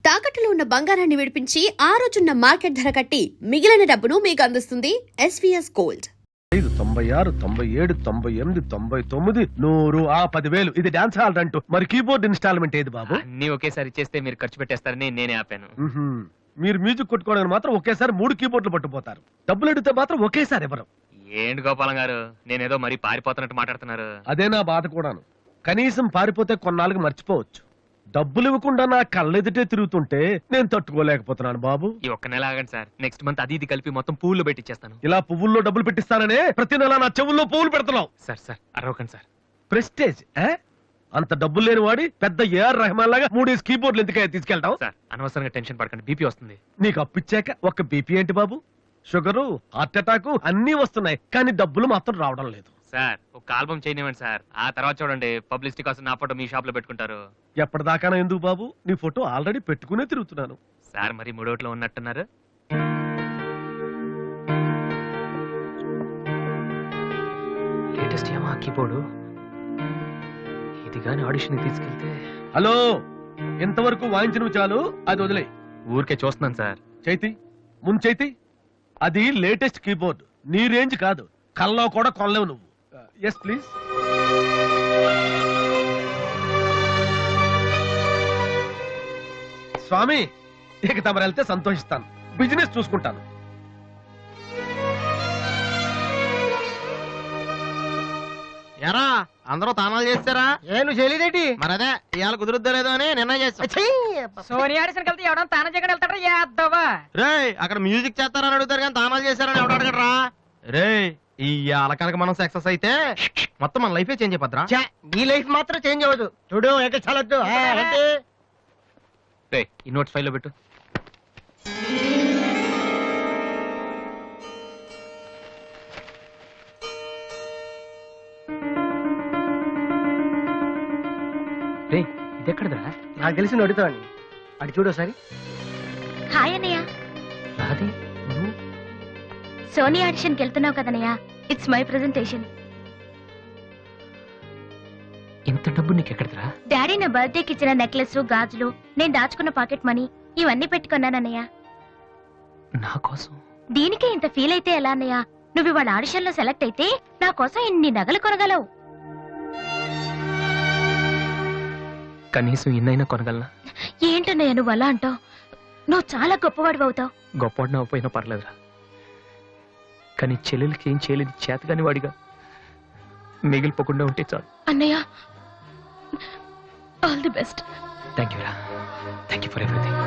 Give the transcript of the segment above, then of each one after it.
తాకట్టులో ఉన్న బంగారాన్ని విడిపించి ఆ రోజున్న మార్కెట్ ధర కట్టి మిగిలిన డబ్బును మీకు అందిస్తుంది ఎస్వీఎస్ గోల్డ్. 96, 97, 98, 99, 100, 10,000. ఇది డాన్స్ హాల్ అంటూ మరి కీబోర్డ్ ఇన్స్టాల్మెంట్ ఏది బాబు? అన్ని ఒకేసారి చేస్తే మీరు ఖర్చు పెట్టేస్తారని నేనే ఆపాను. మీరు మ్యూజిక్ కొట్టుకోవడానికి మాత్రం ఒకేసారి 3 కీబోర్డులు పట్టుపోతారు. డబ్బులు అడిగితే మాత్రం ఒకేసారి ఎవరు? ఏంటి గోపాలం గారు, నేనేదో మరీ పారిపోతున్నట్టు మాట్లాడుతున్నారు. అదే నా బాధ కూడాను. కనీసం పారిపోతే కొన్నాళ్ళకి మర్చిపోవచ్చు. డబ్బులు ఇవ్వకుండా నా కళ్ళెదుటే తిరుగుతుంటే నేను తట్టుకోలేకపోతున్నాను బాబు. ఈ ఒక్క నెల ఆగండి సార్, నెక్స్ట్ మంత్ అది ఇది కలిపి మొత్తం పువ్వులు పెట్టిచ్చేస్తాను. ఇలా పువ్వుల్లో డబ్బులు పెట్టిస్తాననే ప్రతి నెల నా చెవుల్లో పువ్వులు పెడుతున్నావు. సార్ సార్ అరవకండి సార్. ప్రెస్టేజ్ అంత డబ్బులు లేని వాడి పెద్ద ఏఆర్ రెహమాన్ లాగా 3 కీబోర్డులు ఎందుకయ్యా తీసుకెళ్తాం? సార్ అనవసరంగా టెన్షన్ పడకండి, బీపీ వస్తుంది. నీకు అప్పిచ్చాక ఒక్క బీపీ ఏంటి బాబు? షుగరు, హార్ట్ అటాక్ అన్ని వస్తున్నాయి, కానీ డబ్బులు మాత్రం రావడం లేదు. సార్ ఒక ఆల్బమ్ చేయనివ్వండి సార్, ఆ తర్వాత చూడండి పబ్లిసిటీ కోసం నా ఫోటో మీ షాప్ లో పెట్టుకుంటారు. ఎప్పటిదాకా ఎందుకు బాబు? నీ ఫోటో ఆల్రెడీ పెట్టుకునే తిరుగుతున్నాను. సార్ మరి మూడోట్లో ఉన్నట్టున్నారు. లేటెస్ట్ ఏమో కీబోర్డు, ఇది గాని ఆడిషన్ తీసుకెళ్తే. హలో, ఇంతవరకు వాయించిన చాలు, అది వదిలే. ఊరికే చూస్తున్నాను సార్. చైతి ముందు చైతి, అది లేటెస్ట్ కీబోర్డ్, నీ రేంజ్ కాదు, కల్లో కూడా కొనలేవు నువ్వు. Yes please. స్వామి, ఇక తమరు వెళ్తే సంతోషిస్తాను, బిజినెస్ చూసుకుంటాను. ఎరా అందరూ తానాలు చేస్తారా? నువ్వు చేయలేదేటి? మరి అదే ఇవాళ కుదురుద్దో లేదో అని నిర్ణయం చేస్తా. సోనియా ఆడిషన్ కలిసి ఎవడన్నా తానం చేయకుండా వెళ్తాడా? యాదవా రే అక్కడ మ్యూజిక్ చేస్తారని అడుగుతారు కానీ తానాలు చేస్తారని ఎవడు అడగడరా? రే ఇవాళ కనుక మనం సక్సెస్ అయితే మొత్తం మన లైఫే చేంజ్ అయిపోద్రా. నీ లైఫ్ మాత్రం చేంజ్ అవ్వదు. చూడు ఎక్కడ చాలొద్దు. ఈ నోట్స్ ఫైల్లో పెట్టు. రే ఇది ఎక్కడదా? నాకు తెలిసి అడుగుతావని అడి చూడు ఒకసారి. హాయ్ అన్నయ్య. అది నువ్వు సోనీ ఆడిషన్కి వెళ్తున్నావు కదన్నయ్య, ఇట్స్ మై ప్రెజెంటేషన్. ఇంత డబ్బు నీకు ఎక్కడదా? డాడీ నా బర్త్డేకి ఇచ్చిన నెక్లెస్, గాజులు, నేను దాచుకున్న పాకెట్ మనీ ఇవన్నీ పెట్టుకున్నానన్నయ్య. నా కోసం? దీనికే ఇంత ఫీల్ అయితే ఎలా అన్నయ్య? నువ్వు ఇవాళ ఆడిషన్ లో సెలెక్ట్ అయితే నా కోసం ఇన్ని నగలు కొనగలవు. కనీసం ఇన్నైనా కొనగలనా? ఏంటన్నయ్య నువ్వు అలా అంటావు? నువ్వు చాలా గొప్పవాడు అవుతావు. గొప్పవాడిని అవ్వపోయినా పర్లేదురా, కానీ చెల్లెలకి ఏం చేయలేదు చేతగాని వాడిగా మిగిలిపోకుండా ఉంటే చాలు. అన్నయ్య all the best. Thank you రా, థ్యాంక్ యూ ఫర్ ఎవ్రీథింగ్.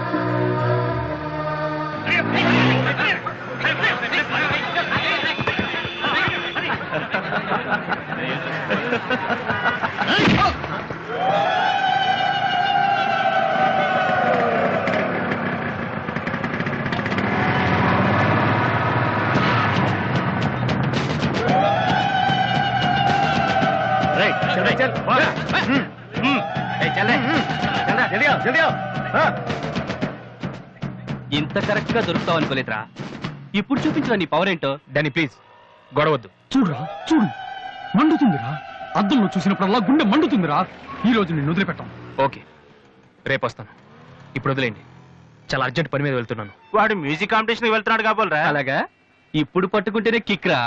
ఇంత కరెక్ట్ గా దొరుకుతావు అనుకోలేదురా. ఇప్పుడు చూపించు నీ పవర్ ఏంటో. డానీ ప్లీజ్ గొడవద్దు. చూడురా చూడు, మండుతుందిరా. అద్దంలో చూసినప్పుడల్లా గుండె మండుతుందిరా. ఈ రోజు నిన్ను వదిలిపెట్టాం. ఓకే రేపు వస్తాను, ఇప్పుడు వదిలేండి. చాలా అర్జెంట్ పని మీద వెళ్తున్నాను. వాడు మ్యూజిక్ కాంపిటీషన్ వెళ్తున్నాడు కాబోలరా. అలాగా, ఇప్పుడు పట్టుకుంటేనే కిక్ రా.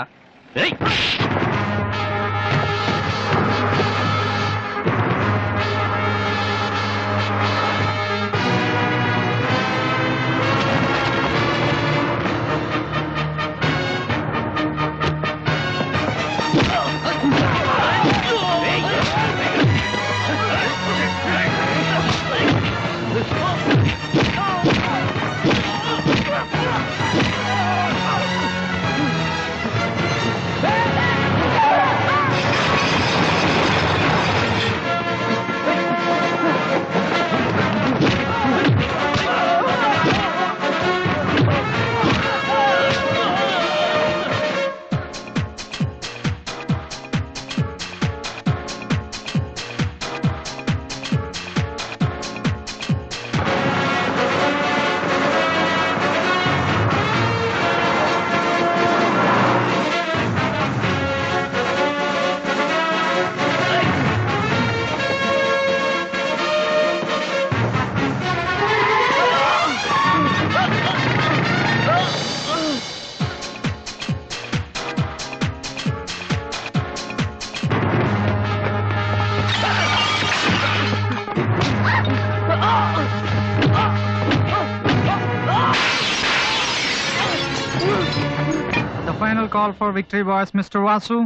Final call for victory boys, Mr. Vasu.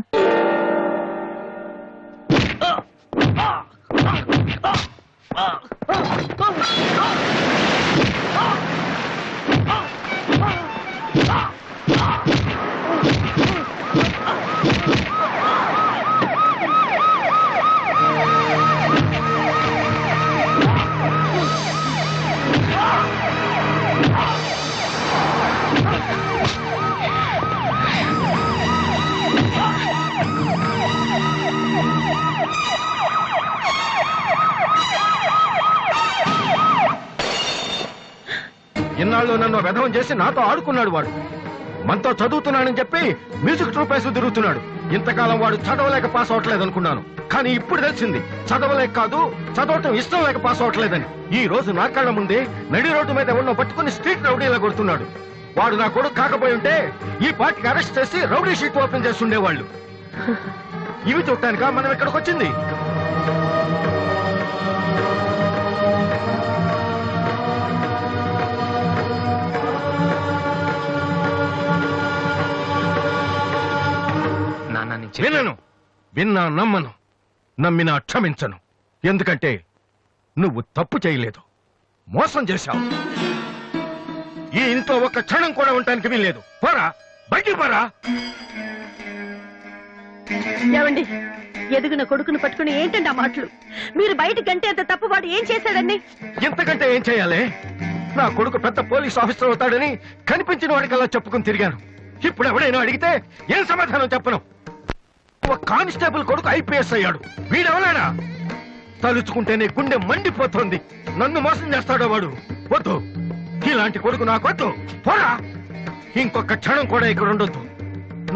ఇన్నాళ్ళు నన్ను వెధవం చేసి నాతో ఆడుకున్నాడు వాడు. మనతో చదువుతున్నానని చెప్పి మ్యూజిక్ ట్రూప్ వేసి తిరుగుతున్నాడు. ఇంతకాలం వాడు చదవలేక పాస్ అవట్లేదు అనుకున్నాను, కానీ ఇప్పుడు తెలిసింది చదవలేక కాదు, చదవటం ఇష్టం లేక పాస్ అవట్లేదని. ఈ రోజు నా కళ్ళ ముందే నడి రోడ్డు మీద ఉన్న పట్టుకుని స్ట్రీట్ రౌడీలా కొడుతున్నాడు. వాడు నా కొడుకు కాకపోయి ఉంటే ఈ పార్టీకి అరెస్ట్ చేసి రౌడీ షీట్ ఓపెన్ చేస్తుండేవాళ్ళు. ఇవి చూడటానికా మనం ఇక్కడికి వచ్చింది? వినను, విన్నా నమ్మను, నమ్మినా క్షమించను. ఎందుకంటే నువ్వు తప్పు చేయలేదు, మోసం చేశావు. ఈ ఇంట్లో ఒక్క క్షణం కూడా ఉండటానికి వీల్లేదు. పోరా, బయటికి పోరా. ఏమండి, ఎదుగున కొడుకును పట్టుకుని ఏంటండి ఆ మాటలు? మీరు బయటికి గంటే అంత తప్పు వాడు ఏం చేశాడండి? ఇంతకంటే ఏం చేయాలి? నా కొడుకు పెద్ద పోలీస్ ఆఫీసర్ అవుతాడని కనిపించిన వాడికల్లా చెప్పుకుని తిరిగాను. ఇప్పుడు ఎవడైనా అడిగితే ఏం సమాధానం చెప్పను. ఒక కానిస్టేబుల్ కొడుకు ఐపీఎస్ అయ్యాడు. వీడెవలేనా? తలుచుకుంటేనే గుండె మండిపోతోంది. నన్ను మోసం చేస్తాడో వాడు. వద్దు, ఇలాంటి కొడుకు నాకు వద్దు. పోరా, ఇంకొక క్షణం కూడా ఇక్కడ ఉండొద్దు.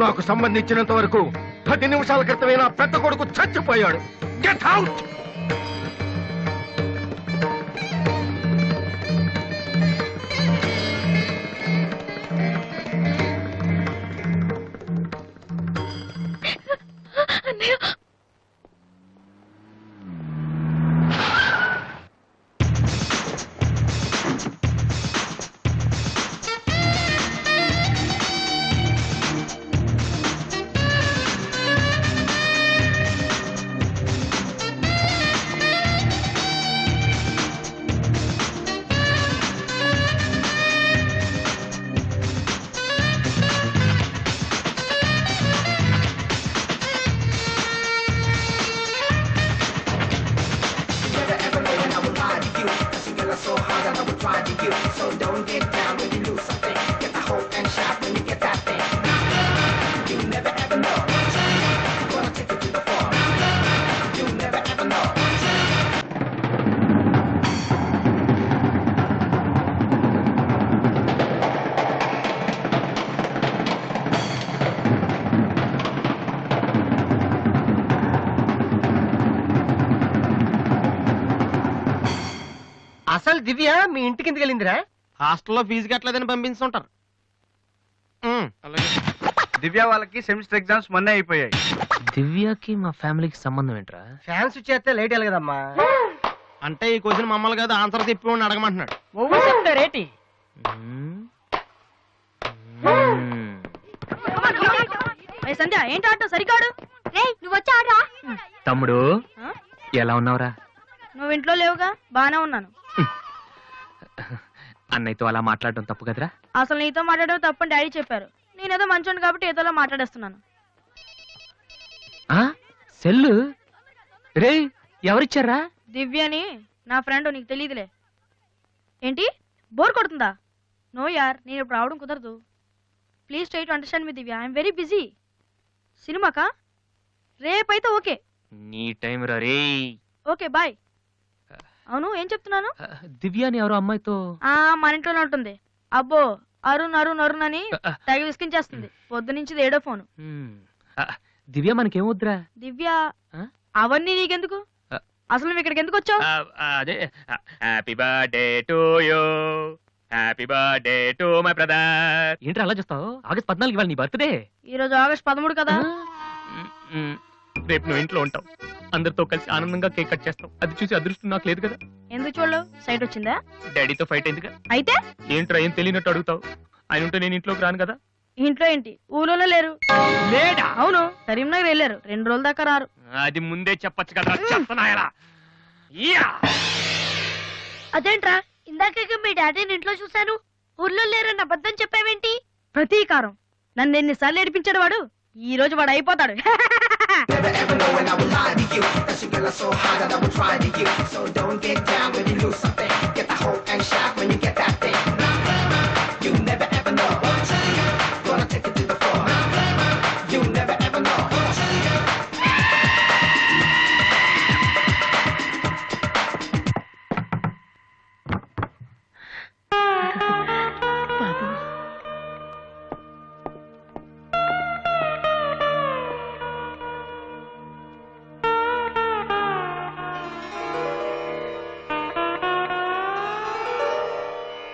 నాకు సంబంధించినంత వరకు 10 నిమిషాల క్రితమే నా పెద్ద కొడుకు చచ్చిపోయాడు. Get out. అసలు దివ్య మీ ఇంటికి ఎందుకు వెళ్ళిందిరా? హాస్టల్లో ఫీజు కట్టలేదని పంపిస్తుంటారు. దివ్య వాళ్ళకి సెమిస్టర్ ఎగ్జామ్స్ మొన్నే అయిపోయాయి. దివ్యకి మా ఫ్యామిలీకి సంబంధం ఏంట్రా? ఫ్యాన్స్ చేస్తే లేట్ వెళ్ళగదమ్మా. అంటే ఈ క్వశ్చన్ మమ్మల్ని కాదు, ఆన్సర్ చెప్పి అడగమంటున్నాడు. చెప్తారేటి? సంధ్య ఏంటి ఆటో సరికాడు? నువ్వు వచ్చి ఆడరా. తమ్ముడు ఎలా ఉన్నావురా? నువ్వు ఇంట్లో లేవుగా? బానే ఉన్నాను. అన్నయ్యతో అలా మాట్లాడడం తప్పు కదరా? అసలు నీతో మాట్లాడడం తప్పని డాడీ చెప్పారు. నేనేదో మంచోండి కాబట్టి ఏదోలా మాట్లాడేస్తున్నాను. సెల్లు రే ఎవరిచ్చారా? దివ్యని, నా ఫ్రెండ్. నీకు తెలియదులే. ఏంటి బోర్ కొడుతుందా? నో యార్, నేను ఇప్పుడు రావడం కుదరదు. ప్లీజ్ ట్రై టు అండర్స్టాండ్ మీ దివ్య. I'm very busy. సినిమాకా? రేపైతే ఓకే. నీ టైం రా రే. Okay bye. అవును, ఏం చెప్తున్నాను? దివ్యాని ఎవరో అమ్మాయితో మన ఇంట్లోనే ఉంటుంది. అబ్బో, అరుణ్ అరుణ్ అరుణ్ అని తెగ విసికించేస్తుంది. పొద్దు నుంచి ఏడో ఫోను. దివ్య మనకేమొద్దురా? దివ్య అవన్నీ నీకెందుకు? అసలు నువ్వు ఇక్కడికి ఎందుకు వచ్చావు? అదే happy birthday to you, happy birthday to my brother. ఏంటి అలా చేస్తావు? ఆగస్ట్ 14 ఇవాళ నీ బర్త్డే. ఈ రోజు ఆగస్ట్ 13 కదా. రేపు నువ్వు ఇంట్లో ఉంటావు, అందరితో కలిసి ఆనందంగా కేక్ కట్ చేస్తాం. అది చూసి అదృష్టం నాకు లేదు కదా. ఎందుకు చూడలేవు? సైట్ వచ్చిందా? డాడీతో ఫైట్ అయిందిగా. అయితే ఏంట్రా ఏం తెలియనట్టు అడుగుతావు? ఆయన ఉంటే నేను ఇంట్లోకి రాను కదా. ఇంట్లో ఏంటి ఊళ్ళో లేరు. లేడా? అవును, కరీంనగర్ వెళ్ళారు, 2 రోజుల దాకా రారు. అది ముందే చెప్పొచ్చు కదా, చెప్తున్నాయలా. అదేంట్రా, ఇందాక మీ డాడీని ఇంట్లో చూశాను, ఊర్లో లేరన్న అబద్ధం చెప్పావేంటి? ప్రతీకారం. నన్ను ఎన్నిసార్లు ఏడిపించాడు వాడు, ఈ రోజు వాడు అయిపోతాడు.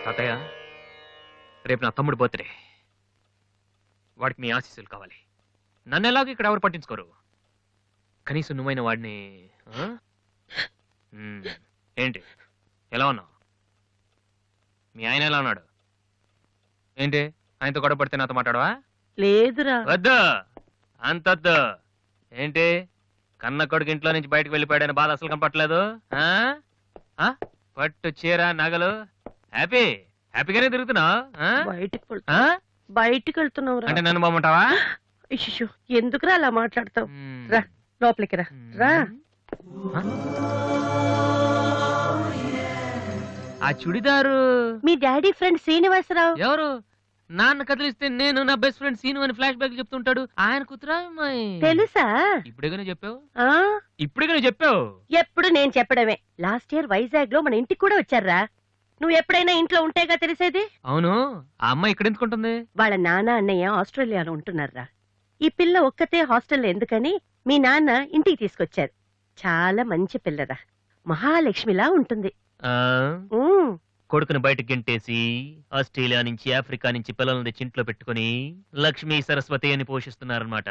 తాతయ్య, రేపు నా తమ్ముడు బర్త్డే. వాడికి మీ ఆశీస్సులు కావాలి. నన్ను ఎలాగో ఇక్కడ ఎవరు పట్టించుకోరు. కనీసం నువ్వైన వాడిని. ఏంటి ఎలా ఉన్నావు? మీ ఆయన ఎలా ఉన్నాడు? ఏంటి ఆయనతో గొడవ పడితే నాతో మాట్లాడవా? లేదురా. వద్దు, అంతొద్దు. ఏంటి కన్న కొడుకు ఇంట్లో నుంచి బయటకు వెళ్ళిపోయాడని బాధ అసలు కనపట్లేదు. పట్టు చీర నగలు హ్యాపీగానే తిరుగుతున్నావు. బయటికి వెళ్తున్నావు అంటే నన్ను బాగుంటావా? ఎందుకురా అలా మాట్లాడతావు? రా లోపలికి రా. రా. ఆ చుడిదారు మీ డాడీ ఫ్రెండ్ శ్రీనివాసరావు. ఎవరు? నాన్న కదిలిస్తే నేను నా బెస్ట్ ఫ్రెండ్ సీను అని ఫ్లాష్ బ్యాక్ చెప్తుంటాడు. ఆయన కూతురా అమ్మాయి? తెలుసా? ఇప్పుడేగానే చెప్పావు. ఆ ఇప్పుడేగానే చెప్పావు. ఎప్పుడు నేను చెప్పడమే. లాస్ట్ ఇయర్ వైజాగ్ లో మన ఇంటికి కూడా వచ్చారా. నువ్వు ఎప్పుడైనా ఇంట్లో ఉంటేగా తెలిసేది. అవును, ఆ అమ్మాయి ఇక్కడ ఎందుకుంటుంది? వాళ్ళ నాన్న అన్నయ్య ఆస్ట్రేలియాలో ఉంటున్నారా. ఈ పిల్ల ఒక్కతే హాస్టల్లో ఎందుకని మీ నాన్న ఇంటికి తీసుకొచ్చారు. చాలా మంచి పిల్లరా, మహాలక్ష్మిలా ఉంటుంది. కొడుకుని బయటకు గెంటేసి ఆస్ట్రేలియా నుంచి ఆఫ్రికా నుంచి పిల్లల్ని తెచ్చి ఇంట్లో పెట్టుకుని లక్ష్మీ సరస్వతి అని పోషిస్తున్నారన్నమాట.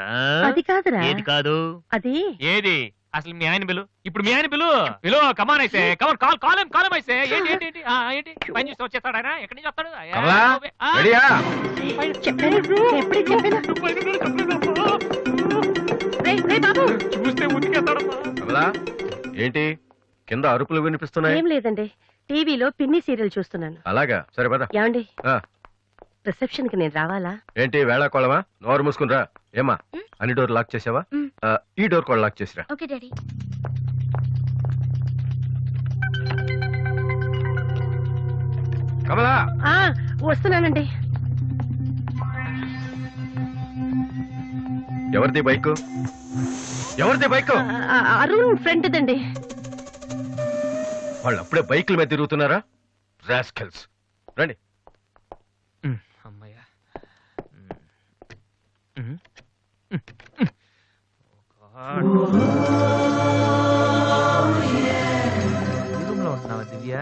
అది కాదురా. ఏది కాదు? అది ఏది అసలు? మీ ఆయన బిలు. ఇప్పుడు మీ ఆయన బిలు. కమాన్ అయితే కమాన్, కాలం అయితే ఏంటి ఏంటి ఏంటి ఏంటి పని చేసి వచ్చేస్తాడు ఆయన? ఎక్కడి నుంచి వస్తాడు? చెప్పాను, ఎప్పుడే చెప్పాను. చూస్తే ఉతికేస్తాడమ్మా. ఏంటి కింద అరుపులు వినిపిస్తున్నాయి? ఏం లేదండి, టీవీలో పిన్ని సీరియల్ చూస్తున్నాను. అలాగా, సరే పద. ఏమండి, రిసెప్షన్ కి నేను రావాలా? ఏంటి వేళాకోళమా? నోరు మూసుకునిరా. ఏమా అన్ని డోర్ లాక్ చేసావా? ఈ డోర్ కూడా లాక్ చేసిరా. Okay daddy. కమలా, వస్తున్నానండి. ఎవరిది బైక్? ఎవరిది బైక్? అరుణ్ ఫ్రెండ్ దండి. వాళ్ళు అప్పుడే బైకుల మీద తిరుగుతున్నారా? రాస్కెల్స్. రండి. అమ్మయ్యా. రూమ్ లో ఉంటున్నావా దివ్య?